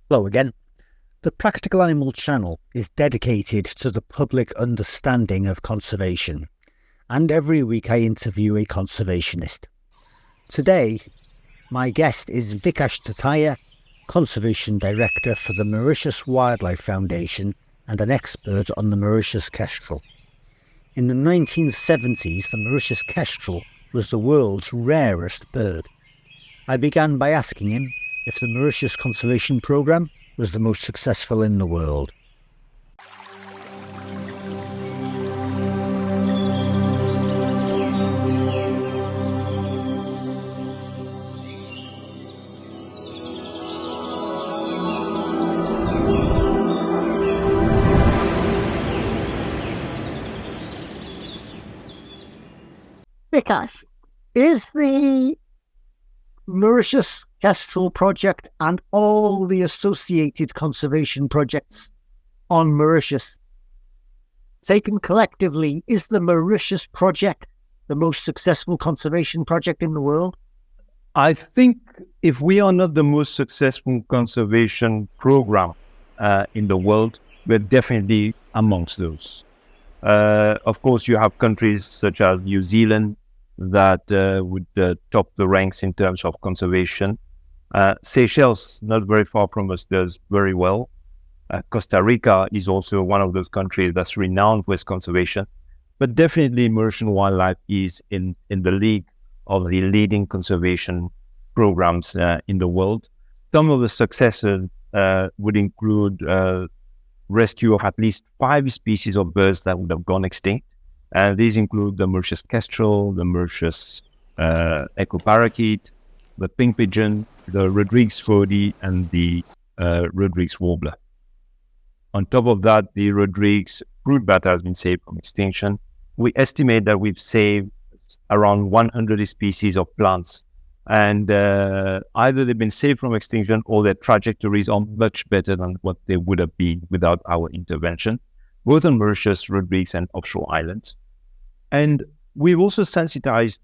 Hello again. The Practical Animal channel is dedicated to the public understanding of conservation, and every week I interview a conservationist. Today, my guest is Vikash Tataya, Conservation Director for the Mauritian Wildlife Foundation and an expert on the Mauritius kestrel. In the 1970s, the Mauritius kestrel was the world's rarest bird. I began by asking him if the Mauritius Conservation Programme was the most successful in the world. Vikash, is the Mauritius Kestrel project and all the associated conservation projects on Mauritius, taken collectively, is the Mauritius project the most successful conservation project in the world? I think if we are not the most successful conservation program in the world, we're definitely amongst those. Of course, you have countries such as New Zealand that would top the ranks in terms of conservation. Seychelles, not very far from us, does very well. Costa Rica is also one of those countries that's renowned for its conservation. But definitely Mauritian Wildlife is in the league of the leading conservation programs in the world. Some of the successes would include rescue of at least 5 species of birds that would have gone extinct. And these include the Mauritius kestrel, the Mauritius echo parakeet, the pink pigeon, the Rodrigues fody, and the Rodrigues warbler. On top of that, the Rodrigues fruit bat has been saved from extinction. We estimate that we've saved around 100 species of plants, and either they've been saved from extinction or their trajectories are much better than what they would have been without our intervention, both on Mauritius, Rodrigues, and offshore islands. And we've also sensitized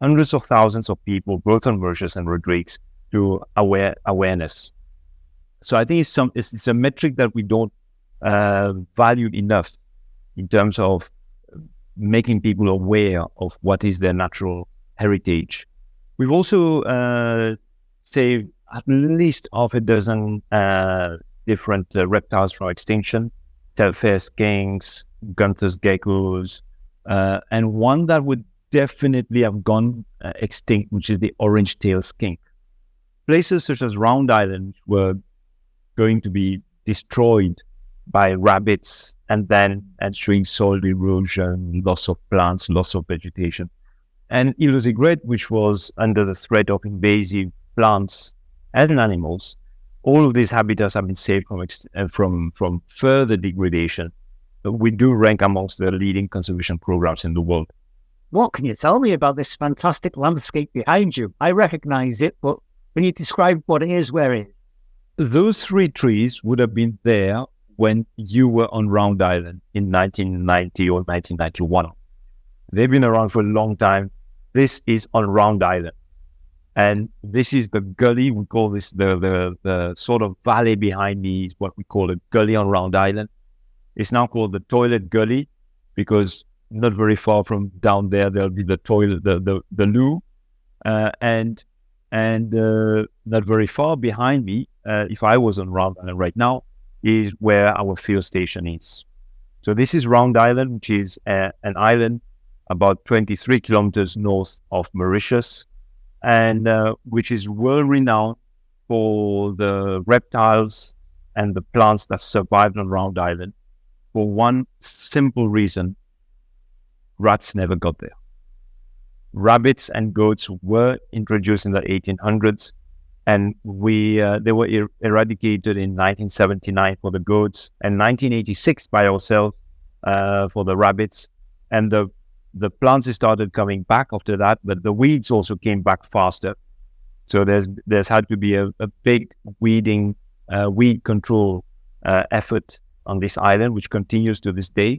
hundreds of thousands of people, both on Mauritius and Rodrigues, to awareness. So I think it's a metric that we don't value enough in terms of making people aware of what is their natural heritage. We've also saved at least half a dozen different reptiles from extinction: tailfair skinks, Gunther's geckos, and one that would definitely have gone extinct, which is the orange-tailed skink. Places such as Round Island were going to be destroyed by rabbits and then ensuing soil erosion, loss of plants, loss of vegetation. And Île aux Aigrettes, which was under the threat of invasive plants and animals, all of these habitats have been saved from further degradation. We do rank amongst the leading conservation programs in the world. What can you tell me about this fantastic landscape behind you? I recognize it, but can you describe what it is, where it is? Those 3 trees would have been there when you were on Round Island in 1990 or 1991. They've been around for a long time. This is on Round Island. And this is the gully. We call this the sort of valley behind me is what we call a gully on Round Island. It's now called the Toilet Gully because not very far from down there, there'll be the toilet, the loo. And not very far behind me, if I was on Round Island right now, is where our field station is. So this is Round Island, which is an island about 23 kilometers north of Mauritius, and which is well renowned for the reptiles and the plants that survived on Round Island for one simple reason: rats never got there. Rabbits and goats were introduced in the 1800s, and they were eradicated in 1979 for the goats and 1986 by ourselves for the rabbits. And the plants started coming back after that, but the weeds also came back faster. So there's had to be a big weed control effort on this island, which continues to this day.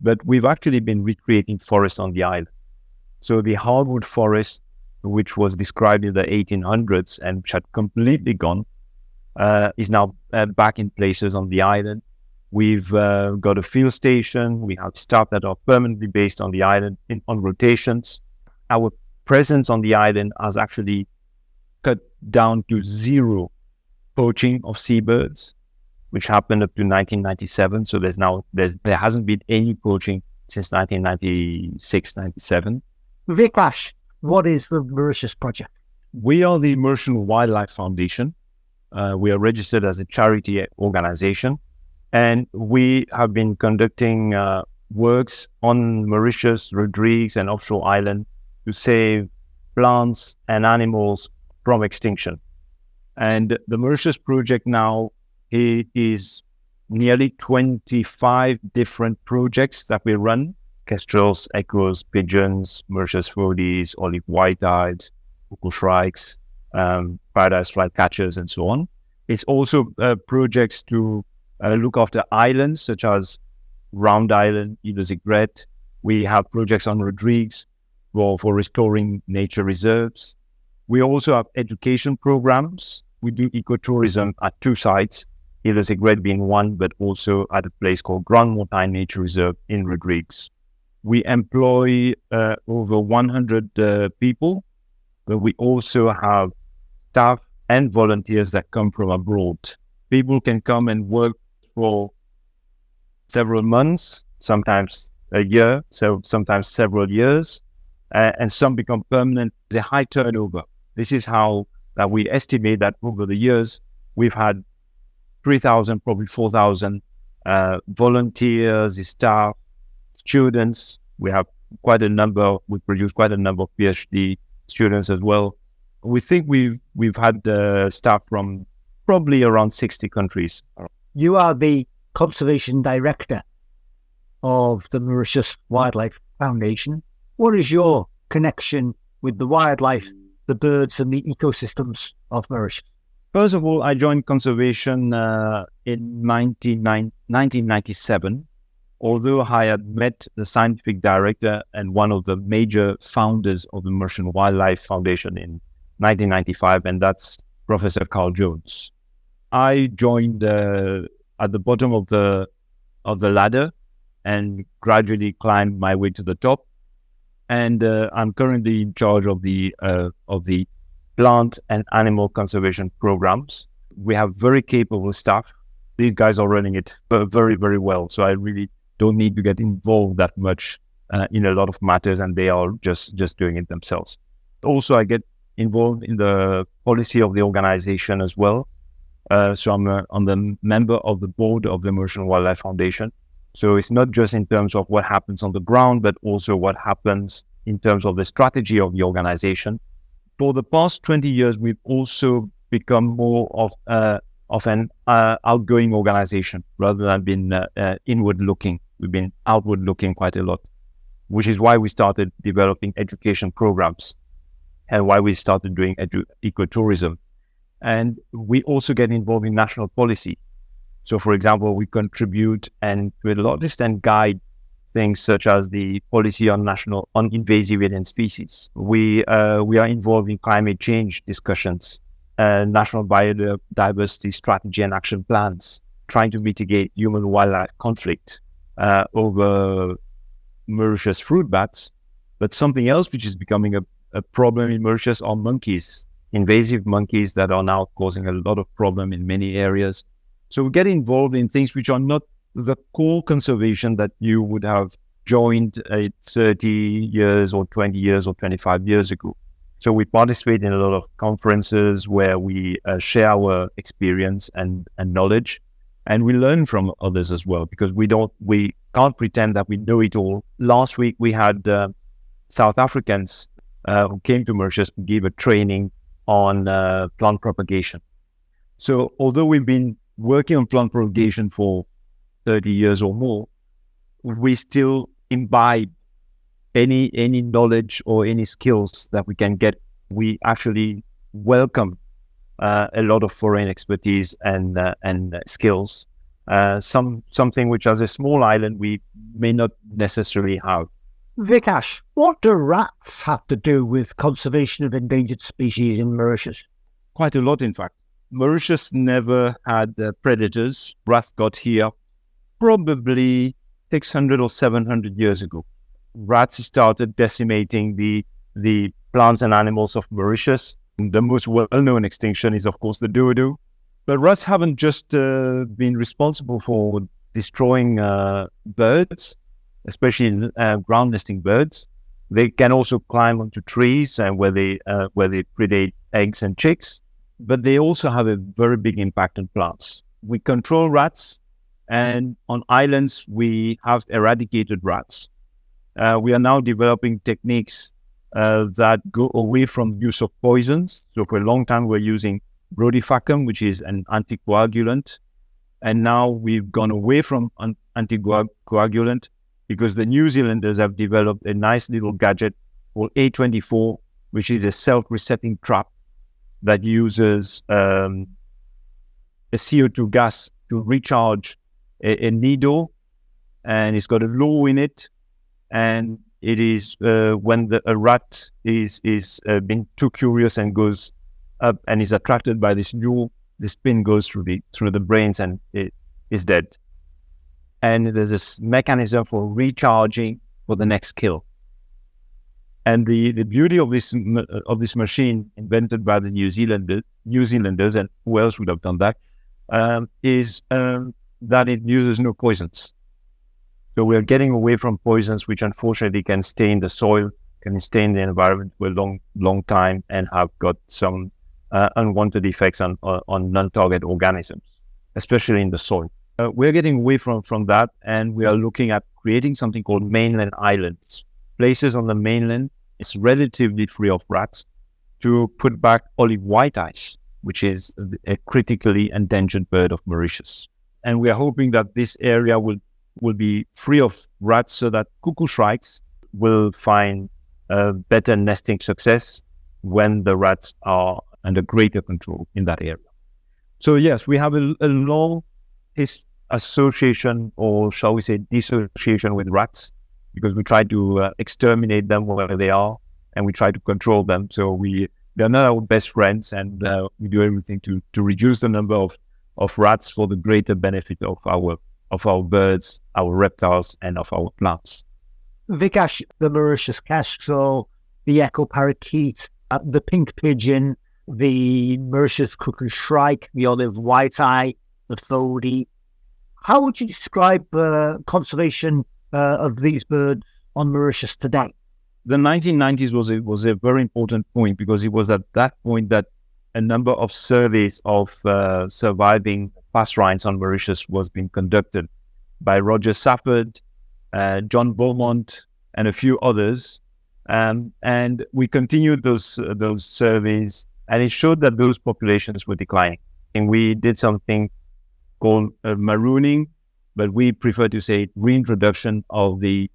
But we've actually been recreating forests on the island. So the hardwood forest, which was described in the 1800s and which had completely gone, is now back in places on the island. We've got a field station. We have staff that are permanently based on the island on rotations. Our presence on the island has actually cut down to zero poaching of seabirds, which happened up to 1997. So there hasn't been any poaching since 1996, 97. Vikash, what is the Mauritius Project? We are the Mauritian Wildlife Foundation. We are registered as a charity organization, and we have been conducting works on Mauritius, Rodrigues, and offshore island to save plants and animals from extinction. And the Mauritius Project now is nearly 25 different projects that we run: kestrels, echoes, pigeons, Mauritius foodies, olive white-eyed, cuckoo shrikes, paradise flycatchers, and so on. It's also projects to look after islands such as Round Island, Îles Aigrettes. We have projects on Rodrigues for restoring nature reserves. We also have education programs. We do ecotourism at two sites, Îles Aigrettes being one, but also at a place called Grand Montagne Nature Reserve in Rodrigues. We employ over 100 people, but we also have staff and volunteers that come from abroad. People can come and work for several months, sometimes a year, so sometimes several years, and some become permanent. There's a high turnover. This is how that we estimate that over the years, we've had 3,000, probably 4,000 volunteers, staff, students. We have quite a number. We produce quite a number of PhD students as well. We think we've had staff from probably around 60 countries. You are the conservation director of the Mauritius Wildlife Foundation. What is your connection with the wildlife, the birds and the ecosystems of Mauritius? First of all, I joined conservation in 1997. Although I had met the scientific director and one of the major founders of the Mauritian Wildlife Foundation in 1995, and that's Professor Carl Jones. I joined at the bottom of the ladder and gradually climbed my way to the top. And I'm currently in charge of the plant and animal conservation programs. We have very capable staff. These guys are running it very, very well. So I really don't need to get involved that much in a lot of matters, and they are just doing it themselves. Also, I get involved in the policy of the organization as well. So I'm the member of the board of the Mauritian Wildlife Foundation. So it's not just in terms of what happens on the ground, but also what happens in terms of the strategy of the organization. For the past 20 years, we've also become more of an outgoing organization rather than being inward-looking. We've been outward-looking quite a lot, which is why we started developing education programs and why we started doing ecotourism. And we also get involved in national policy. So, for example, we contribute and to a large extent guide things such as the policy on invasive alien species. We are involved in climate change discussions, national biodiversity strategy and action plans, trying to mitigate human-wildlife conflict over Mauritius fruit bats. But something else which is becoming a problem in Mauritius are monkeys, invasive monkeys that are now causing a lot of problem in many areas. So we get involved in things which are not the core conservation that you would have joined 30 years or 20 years or 25 years ago. So we participate in a lot of conferences where we share our experience and knowledge, and we learn from others as well, because we can't pretend that we know it all. Last week we had South Africans who came to Mauritius to give a training on plant propagation. So although we've been working on plant propagation for 30 years or more, we still imbibe any knowledge or any skills that we can get. We actually welcome a lot of foreign expertise and skills. Something which, as a small island, we may not necessarily have. Vikash, what do rats have to do with conservation of endangered species in Mauritius? Quite a lot, in fact. Mauritius never had predators. Rats got here probably 600 or 700 years ago. Rats started decimating the plants and animals of Mauritius. The most well-known extinction is, of course, the dodo. But rats haven't just been responsible for destroying birds, especially ground nesting birds. They can also climb onto trees and where they predate eggs and chicks. But they also have a very big impact on plants. We control rats, and on islands we have eradicated rats. We are now developing techniques that go away from use of poisons. So for a long time we're using brodifacoum, which is an anticoagulant, and now we've gone away from an anticoagulant because the New Zealanders have developed a nice little gadget called A24, which is a self-resetting trap that uses a CO2 gas to recharge a needle, and it's got a law in it, and it is when a rat is being too curious and goes up and is attracted by this lure, the spin goes through the brains and it is dead. And there's this mechanism for recharging for the next kill. And the beauty of this machine invented by the New Zealanders, and who else would have done that, is that it uses no poisons. So we're getting away from poisons, which unfortunately can stay in the soil, can stay in the environment for a long time, and have got some unwanted effects on non-target organisms, especially in the soil. We're getting away from that, and we are looking at creating something called mainland islands. Places on the mainland is relatively free of rats to put back olive white-eyes, which is a critically endangered bird of Mauritius. And we are hoping that this area will be free of rats so that cuckoo shrikes will find better nesting success when the rats are under greater control in that area. So yes, we have a long association, or shall we say dissociation, with rats, because we try to exterminate them wherever they are, and we try to control them. So they're not our best friends, and we do everything to reduce the number of rats for the greater benefit of our birds, our reptiles, and of our plants. Vikash, the Mauritius kestrel, the echo parakeet, the pink pigeon, the Mauritius cuckoo shrike, the olive white-eye, the fody. How would you describe conservation of these birds on Mauritius today? The 1990s was a very important point, because it was at that point that a number of surveys of surviving passerines on Mauritius was being conducted by Roger Safford, John Beaumont, and a few others. And we continued those surveys, and it showed that those populations were declining. And we did something called marooning, but we prefer to say reintroduction of the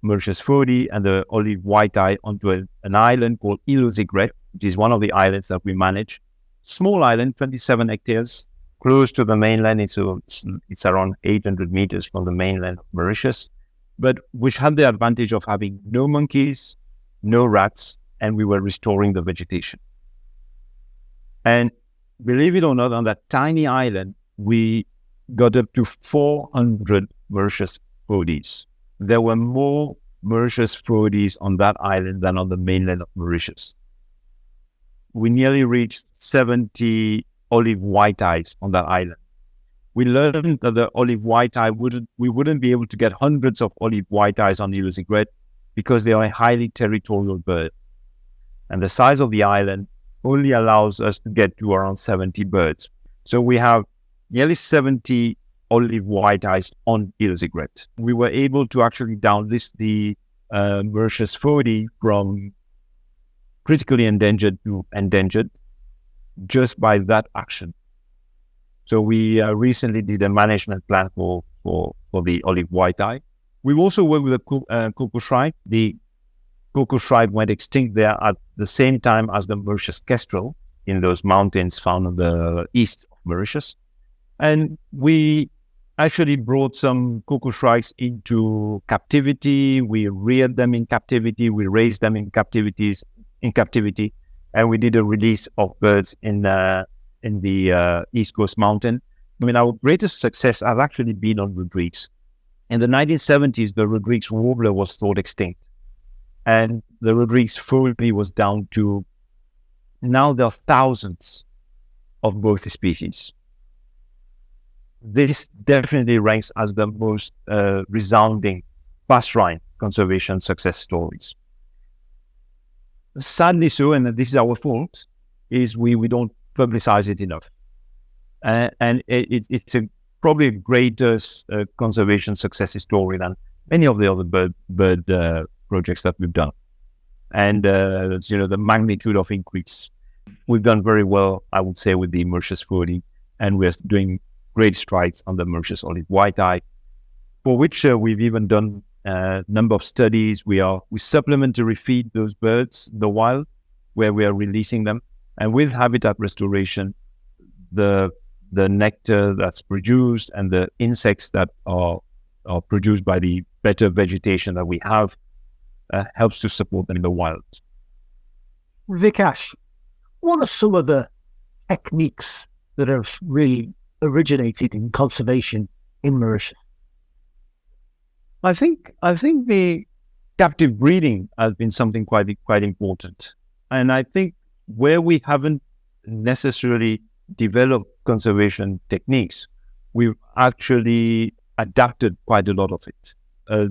Mauritius fody and the olive white-eye onto an island called Île aux Aigrettes, which is one of the islands that we manage. Small island, 27 hectares, close to the mainland. It's around 800 meters from the mainland of Mauritius, but which had the advantage of having no monkeys, no rats, and we were restoring the vegetation. And believe it or not, on that tiny island, we got up to 400 Mauritius fodies. There were more Mauritius fodies on that island than on the mainland of Mauritius. We nearly reached 70 olive white-eyes on that island. We learned that the olive white-eye we wouldn't be able to get hundreds of olive white-eyes on Île aux Aigrettes because they are a highly territorial bird. And the size of the island only allows us to get to around 70 birds. So we have nearly 70 olive white-eyes on Île aux Aigrettes. We were able to actually downlist the Mauritius fody from critically endangered to endangered just by that action. So we recently did a management plan for the olive white-eye. We've also worked with the cuckoo shrike. The cuckoo shrike went extinct there at the same time as the Mauritius kestrel in those mountains found on the east of Mauritius. And we actually brought some cuckoo shrikes into captivity. We reared them in captivity. We raised them in captivity, and we did a release of birds in in the East Coast mountain. I mean, our greatest success has actually been on rodrigues. In the 1970s, the rodrigues warbler was thought extinct. And the rodrigues foley was down to, now there are thousands of both species. This definitely ranks as the most resounding passerine conservation success stories. Sadly so, and this is our fault, is we don't publicize it enough. And it's probably a greater conservation success story than many of the other bird projects that we've done. And, the magnitude of increase. We've done very well, I would say, with the Mauritius foley, and we're doing great strides on the Mauritius olive white-eye, for which we've even done a number of studies. We supplementary feed those birds in the wild, where we are releasing them. And with habitat restoration, the nectar that's produced and the insects that are produced by the better vegetation that we have helps to support them in the wild. Vikash, what are some of the techniques that have really originated in conservation in Mauritius? I think the captive breeding has been something quite important. And I think where we haven't necessarily developed conservation techniques, we've actually adapted quite a lot of it.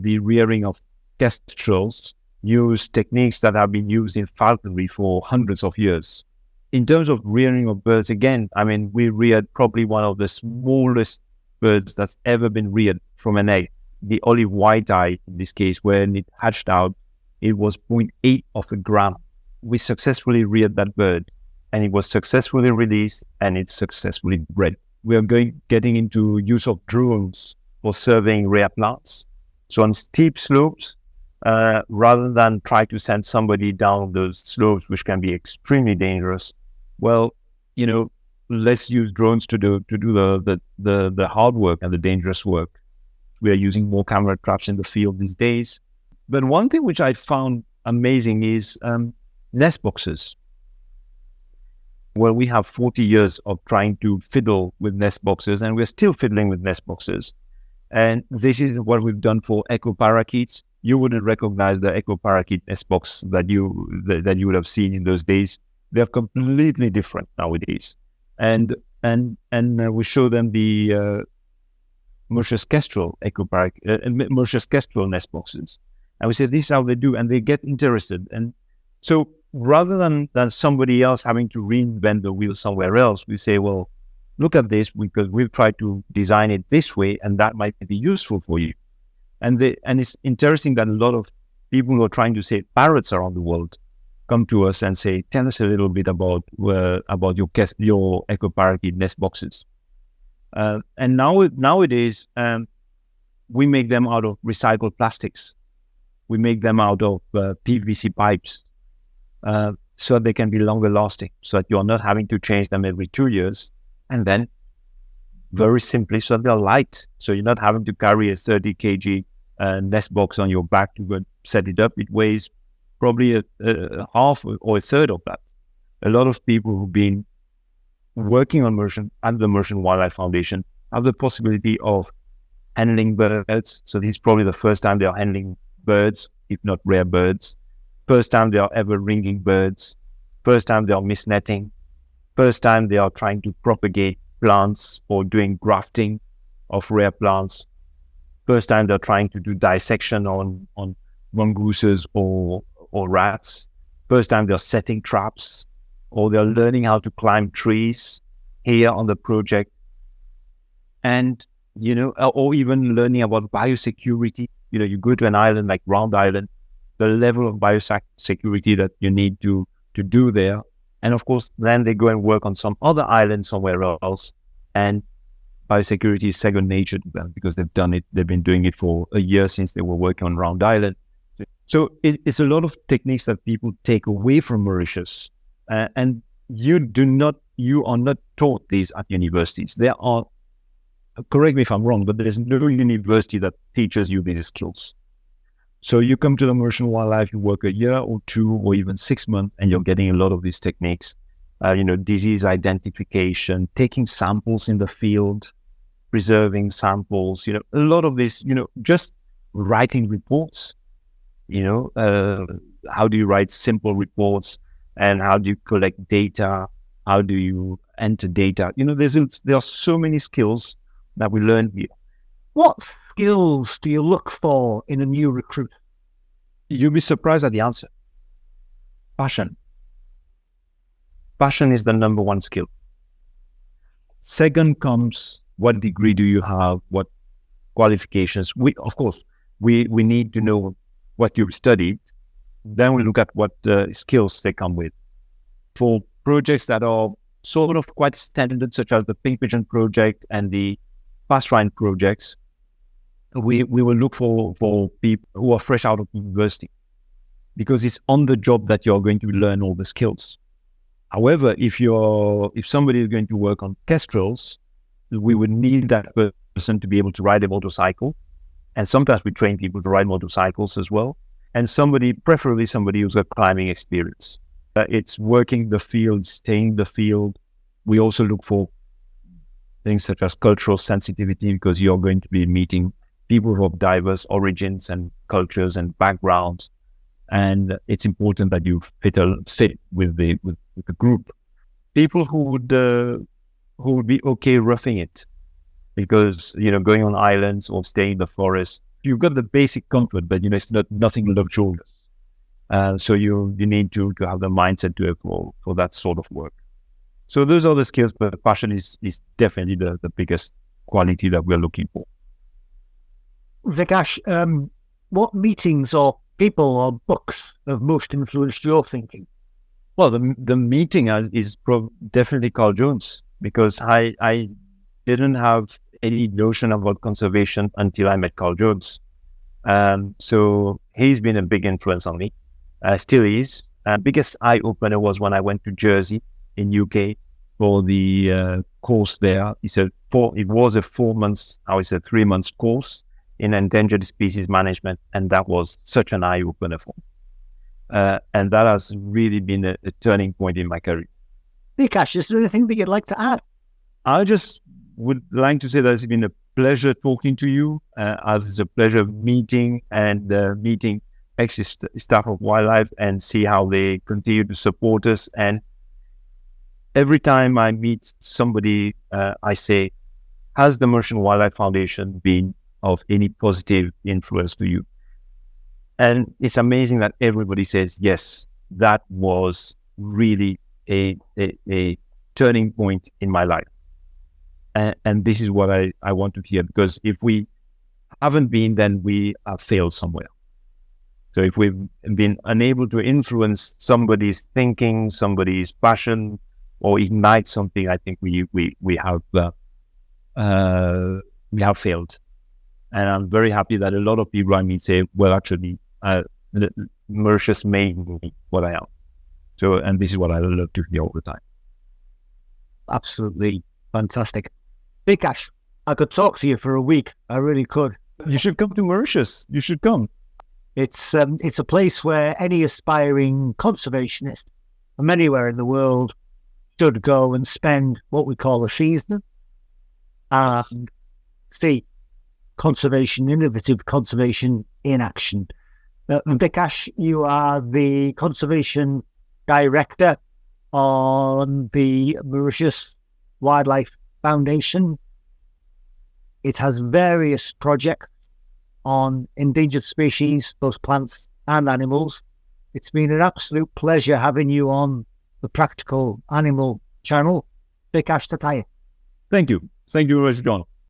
The rearing of kestrels use techniques that have been used in falconry for hundreds of years. In terms of rearing of birds, again, I mean, we reared probably one of the smallest birds that's ever been reared from an egg. The olive white-eye, in this case, when it hatched out, it was 0.8 of a gram. We successfully reared that bird, and it was successfully released, and it's successfully bred. We are getting into use of drones for surveying rare plants. So on steep slopes, rather than try to send somebody down those slopes, which can be extremely dangerous, well, let's use drones to do the hard work and the dangerous work. We are using more camera traps in the field these days. But one thing which I found amazing is nest boxes. Well, we have 40 years of trying to fiddle with nest boxes, and we're still fiddling with nest boxes. And this is what we've done for echo parakeets. You wouldn't recognize the echo parakeet nest box that you would have seen in those days. They're completely different nowadays. And we show them the Mauritius kestrel Mauritius kestrel nest boxes, and we say this is how they do, and they get interested. And so rather than somebody else having to reinvent the wheel somewhere else, we say, well, look at this, because we've tried to design it this way, and that might be useful for you. And it's interesting that a lot of people who are trying to save parrots around the world come to us and say, tell us a little bit about your echo parakeet nest boxes. And nowadays, we make them out of recycled plastics. We make them out of PVC pipes, so they can be longer lasting, so that you're not having to change them every 2 years. And then, very simply, so they're light. So you're not having to carry a 30 kg nest box on your back to go set it up. It weighs probably a half or a third of that. A lot of people who've been working on at the Mauritian Wildlife Foundation have the possibility of handling birds. So this is probably the first time they are handling birds, if not rare birds. First time they are ever ringing birds. First time they are misnetting. First time they are trying to propagate plants or doing grafting of rare plants. First time they're trying to do dissection on mongooses or rats. First time they're setting traps, or they're learning how to climb trees here on the project. And, or even learning about biosecurity. You go to an island like Round Island, the level of biosecurity that you need to do there. And of course, then they go and work on some other island somewhere else. And biosecurity is second nature to them, because they've done it. They've been doing it for a year since they were working on Round Island. So it's a lot of techniques that people take away from Mauritius. And you are not taught these at universities. There are, correct me if I'm wrong, but there is no university that teaches you these skills. So you come to the Mauritian Wildlife, you work a year or 2 or even 6 months, and you're getting a lot of these techniques. disease identification, taking samples in the field, preserving samples, a lot of this, just writing reports, how do you write simple reports and how do you collect data? How do you enter data? There are so many skills that we learn here. What skills do you look for in a new recruit? You'll be surprised at the answer. Passion. Passion is the number one skill. Second comes, what degree do you have? What qualifications? Of course, we need to know what you've studied. Then we look at what skills they come with. For projects that are sort of quite standard, such as the Pink Pigeon project and the Pathfind projects, we will look for people who are fresh out of university, because it's on the job that you're going to learn all the skills. However, if somebody is going to work on kestrels, we would need that person to be able to ride a motorcycle. And sometimes we train people to ride motorcycles as well. And preferably somebody who's got climbing experience. It's working the field, staying in the field. We also look for things such as cultural sensitivity, because you're going to be meeting people of diverse origins and cultures and backgrounds. And it's important that you fit with the group. People who would be okay roughing it, because going on islands or staying in the forest, you've got the basic comfort, but it's nothing luxurious. So you need to have the mindset to for that sort of work. So those are the skills, but passion is definitely the biggest quality that we're looking for. Vikash, what meetings or people or books have most influenced your thinking? Well, the meeting is definitely Carl Jones, because I didn't have any notion about conservation until I met Carl Jones. So he's been a big influence on me, still is. Biggest eye-opener was when I went to Jersey in UK for the course there. It was a 4 months, now it's a 3 months course in endangered species management, and that was such an eye-opener for me. And that has really been a turning point in my career. Vikash, is there anything that you'd like to add? I just would like to say that it's been a pleasure talking to you, as it's a pleasure meeting ex-staff of wildlife and see how they continue to support us. And every time I meet somebody, I say, has the Mauritian Wildlife Foundation been of any positive influence to you? And it's amazing that everybody says, yes, that was really a turning point in my life. And this is what I want to hear, because if we haven't been, then we have failed somewhere. So if we've been unable to influence somebody's thinking, somebody's passion, or ignite something, I think we have failed. And I'm very happy that a lot of people I meet say, well, actually, Mauritius made me what I am. So, and this is what I love to hear all the time. Absolutely fantastic. Vikash, I could talk to you for a week. I really could. You should come to Mauritius. You should come. It's a place where any aspiring conservationist from anywhere in the world should go and spend what we call a season and see innovative conservation in action. Vikash, you are the conservation director on the Mauritian Wildlife Foundation. It has various projects on endangered species, both plants and animals. It's been an absolute pleasure having you on the Practical Animal channel. Vikash Tataya. Thank you. Thank you very much, John.